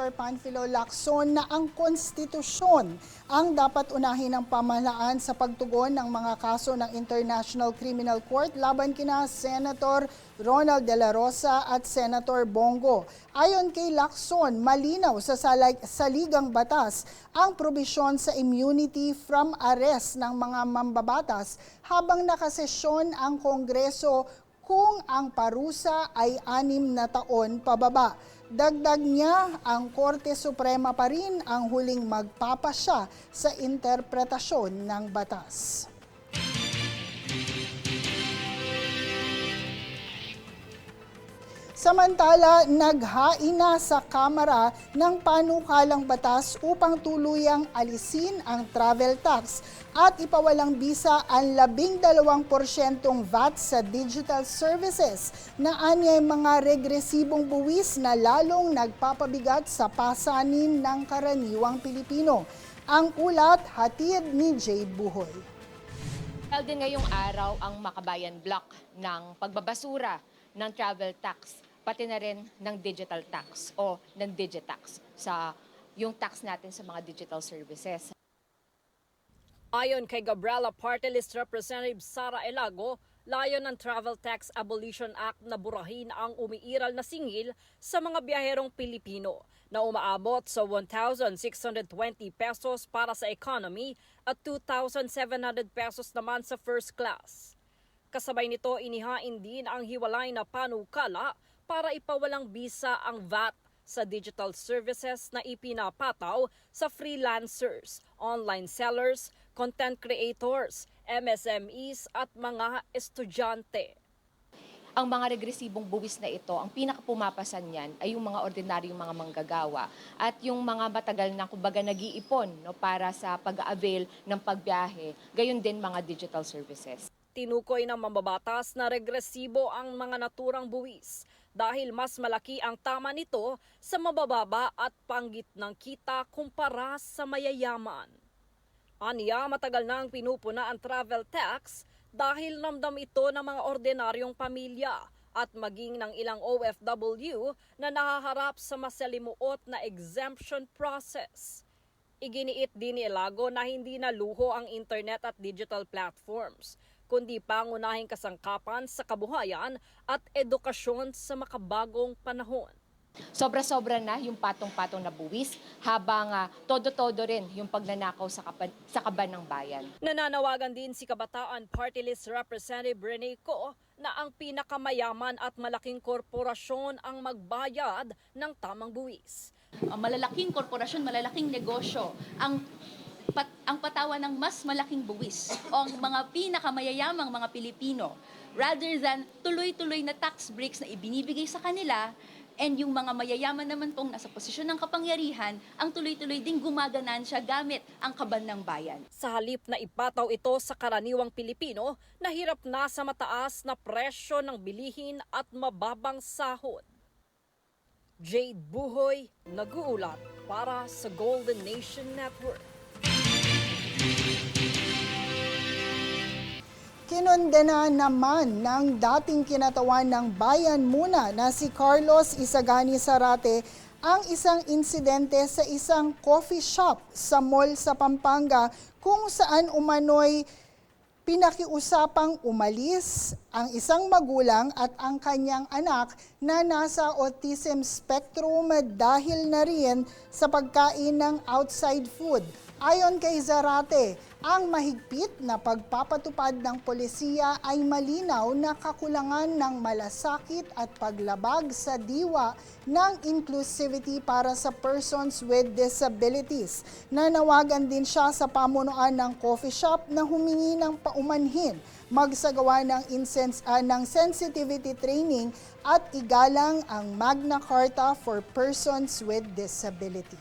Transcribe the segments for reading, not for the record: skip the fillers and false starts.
Senator Panfilo Lacson na ang konstitusyon ang dapat unahin ng pamahalaan sa pagtugon ng mga kaso ng International Criminal Court laban kina Senator Ronald De La Rosa at Senator Bongo. Ayon kay Lacson, malinaw sa saligang batas ang probisyon sa immunity from arrest ng mga mambabatas habang nakasesyon ang Kongreso kung ang parusa ay 6 na taon pababa. Dagdag niya, ang Korte Suprema pa rin ang huling magpapasya sa interpretasyon ng batas. Samantala, naghain na sa Kamara ng panukalang batas upang tuluyang alisin ang travel tax at ipawalang bisa ang 12% VAT sa digital services na anyay mga regresibong buwis na lalong nagpapabigat sa pasanin ng karaniwang Pilipino. Ang ulat, hatid ni Jade Buhoy. Dahil din ngayong araw ang Makabayan Block ng pagbabasura ng travel tax, pati na rin ng digital tax o ng Digitax sa yung tax natin sa mga digital services. Ayon kay Gabriela Party List Representative Sara Elago, layon ng Travel Tax Abolition Act na burahin ang umiiral na singil sa mga biyaherong Pilipino na umaabot sa 1,620 pesos para sa economy at 2,700 pesos naman sa first class. Kasabay nito, inihain din ang hiwalay na panukala para ipawalang bisa ang VAT sa digital services na ipinapataw sa freelancers, online sellers, content creators, MSMEs at mga estudyante. Ang mga regresibong buwis na ito, ang pinakapumapasan niyan ay yung mga ordinaryong mga manggagawa at yung mga matagal na kumbaga nag-iipon para sa pag-avail ng pagbiyahe, gayon din mga digital services. Tinukoy ng mambabatas na regresibo ang mga naturang buwis dahil mas malaki ang tama nito sa mabababa at panggit ng kita kumpara sa mayayaman. Aniya, matagal na ang pinupuna ang travel tax dahil ramdam ito ng mga ordinaryong pamilya at maging ng ilang OFW na nahaharap sa masalimuot na exemption process. Iginiit din ni Elago na hindi na luho ang internet at digital platforms, kundi pangunahing kasangkapan sa kabuhayan at edukasyon sa makabagong panahon. Sobra-sobra na yung patong-patong na buwis habang todo-todo rin yung pagnanakaw sa kaban ng bayan. Nananawagan din si Kabataan Party List Representative Rene Co na ang pinakamayaman at malaking korporasyon ang magbayad ng tamang buwis. Malalaking korporasyon, malalaking negosyo ang patawan ng mas malaking buwis o ang mga pinakamayayamang mga Pilipino rather than tuloy-tuloy na tax breaks na ibinibigay sa kanila, and yung mga mayayaman naman pong nasa posisyon ng kapangyarihan ang tuloy-tuloy ding gumaganansya gamit ang kaban ng bayan. Sa halip na ipataw ito sa karaniwang Pilipino, nahirap na sa mataas na presyo ng bilihin at mababang sahod. Jade Buhoy, nag-uulat para sa Golden Nation Network. Kinondena naman ng dating kinatawan ng Bayan Muna na si Carlos Isagani Zarate ang isang insidente sa isang coffee shop sa mall sa Pampanga kung saan umano'y pinakiusapang umalis ang isang magulang at ang kanyang anak na nasa autism spectrum dahil na rin sa pagkain ng outside food. Ayon kay Zarate, ang mahigpit na pagpapatupad ng polisiya ay malinaw na kakulangan ng malasakit at paglabag sa diwa ng inclusivity para sa persons with disabilities. Nanawagan din siya sa pamunuan ng coffee shop na humingi ng paumanhin, magsagawa ng sensitivity training at igalang ang Magna Carta for Persons with Disability.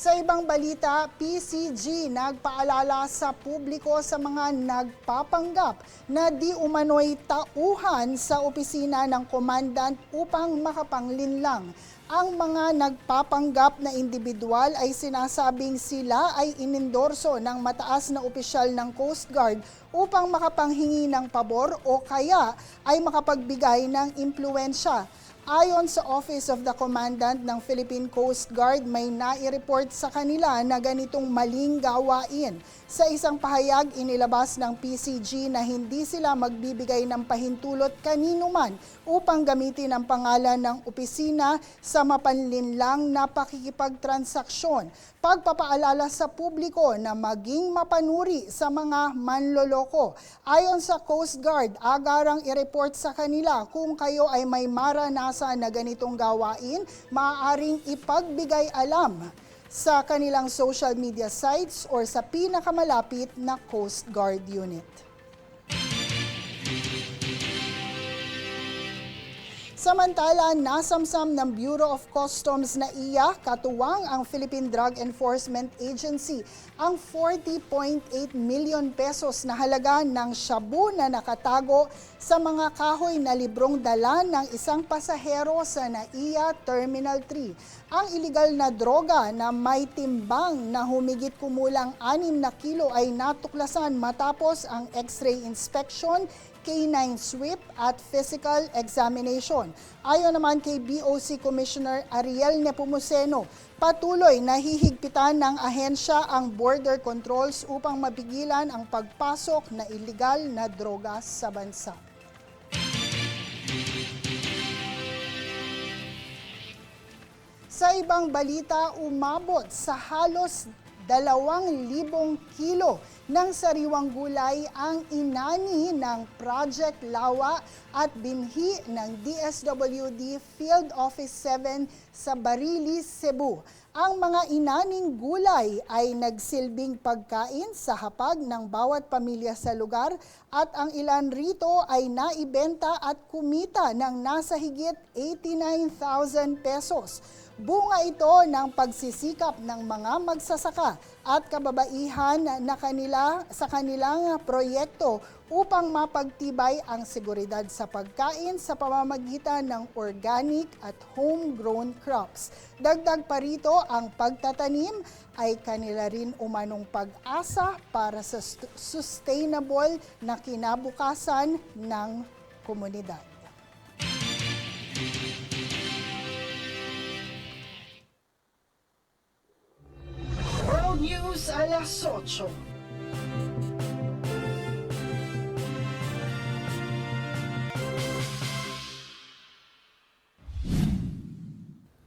Sa ibang balita, PCG nagpaalala sa publiko sa mga nagpapanggap na di umano'y tauhan sa opisina ng komandant upang makapanglinlang. Ang mga nagpapanggap na individual ay sinasabing sila ay inendorso ng mataas na opisyal ng Coast Guard upang makapanghingi ng pabor o kaya ay makapagbigay ng impluensya. Ayon sa Office of the Commandant ng Philippine Coast Guard, may nai-report sa kanila na ganitong maling gawain. Sa isang pahayag, inilabas ng PCG na hindi sila magbibigay ng pahintulot kanino man upang gamitin ang pangalan ng opisina sa mapanlinlang na pakikipagtransaksyon. Pagpapaalala sa publiko na maging mapanuri sa mga manloloko. Ayon sa Coast Guard, agarang i-report sa kanila kung kayo ay may maranasan na ganitong gawain, maaaring ipagbigay alam sa kanilang social media sites or sa pinakamalapit na Coast Guard unit. Samantala, nasamsam ng Bureau of Customs na katuwang ang Philippine Drug Enforcement Agency ang 40.8 million pesos na halaga ng shabu na nakatago sa mga kahoy na librong dala ng isang pasahero sa NAIA Terminal 3. Ang iligal na droga na may timbang na humigit kumulang 6 na kilo ay natuklasan matapos ang X-ray inspection, K9 sweep at physical examination. Ayon naman kay BOC Commissioner Ariel Nepomuceno, patuloy na hihigpitan ng ahensya ang border controls upang mapigilan ang pagpasok na illegal na droga sa bansa. Sa ibang balita, umabot sa halos 2,000 kilo ng sariwang gulay ang inani ng Project Lawa at binhi ng DSWD Field Office 7 sa Barilis, Cebu. Ang mga inaning gulay ay nagsilbing pagkain sa hapag ng bawat pamilya sa lugar at ang ilan rito ay naibenta at kumita ng nasa higit 89,000 pesos. Bunga ito ng pagsisikap ng mga magsasaka at kababaihan na sa kanilang proyekto upang mapagtibay ang seguridad sa pagkain sa pamamagitan ng organic at homegrown crops. Dagdag pa rito, ang pagtatanim ay kanila rin umanong pag-asa para sa sustainable na kinabukasan ng komunidad. World News alas 8.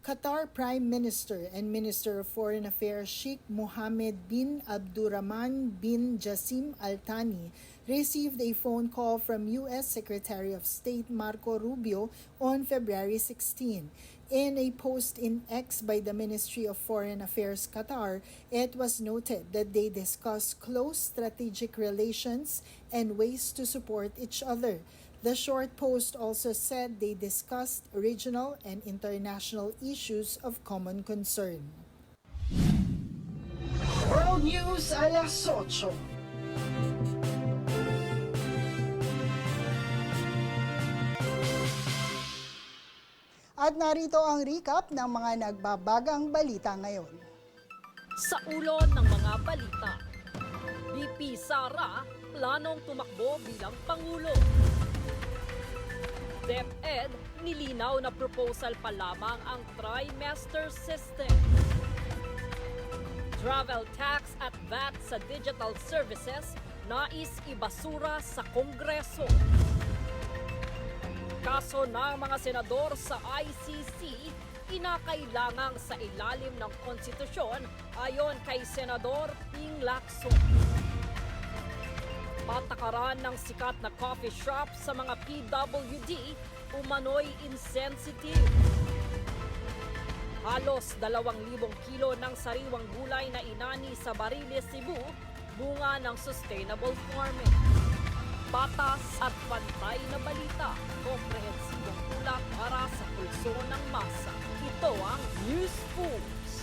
Qatar Prime Minister and Minister of Foreign Affairs Sheikh Mohammed bin Abdurrahman bin Jassim Al Thani received a phone call from U.S. Secretary of State Marco Rubio on February 16. In a post in X by the Ministry of Foreign Affairs Qatar, it was noted that they discussed close strategic relations and ways to support each other. The short post also said they discussed regional and international issues of common concern. World News alas 8. At narito ang recap ng mga nagbabagang balita ngayon. Sa ulo ng mga balita, VP Sara planong tumakbo bilang Pangulo. DepEd, nilinaw na proposal pa lamang ang trimester system. Travel tax at VAT sa digital services nais ibasura sa Kongreso. Kaso ng mga senador sa ICC, kinakailangang sa ilalim ng konstitusyon ayon kay Senador Ping Lacson. Patakaran ng sikat na coffee shop sa mga PWD, umano'y insensitive. Halos 2,000 kilo ng sariwang gulay na inani sa Barilis, Cebu, bunga ng sustainable farming. Patas at pantay na balita, komprehensibong tula para sa pulso ng masa. Ito ang News Foods.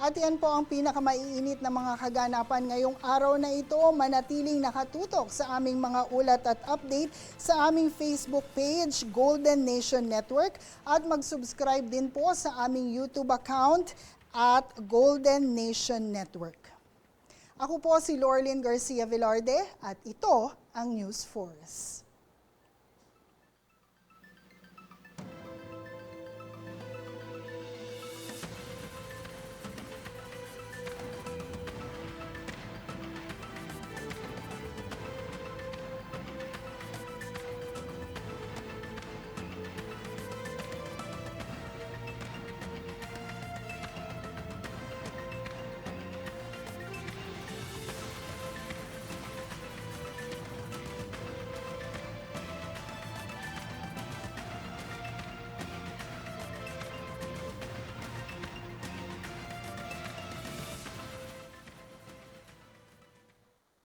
At yan po ang pinakamaiinit na mga kaganapan ngayong araw na ito. Manatiling nakatutok sa aming mga ulat at update sa aming Facebook page, Golden Nation Network, at mag-subscribe din po sa aming YouTube account at Golden Nation Network. Ako po si Lorlyn Garcia Velarde at ito ang News Force.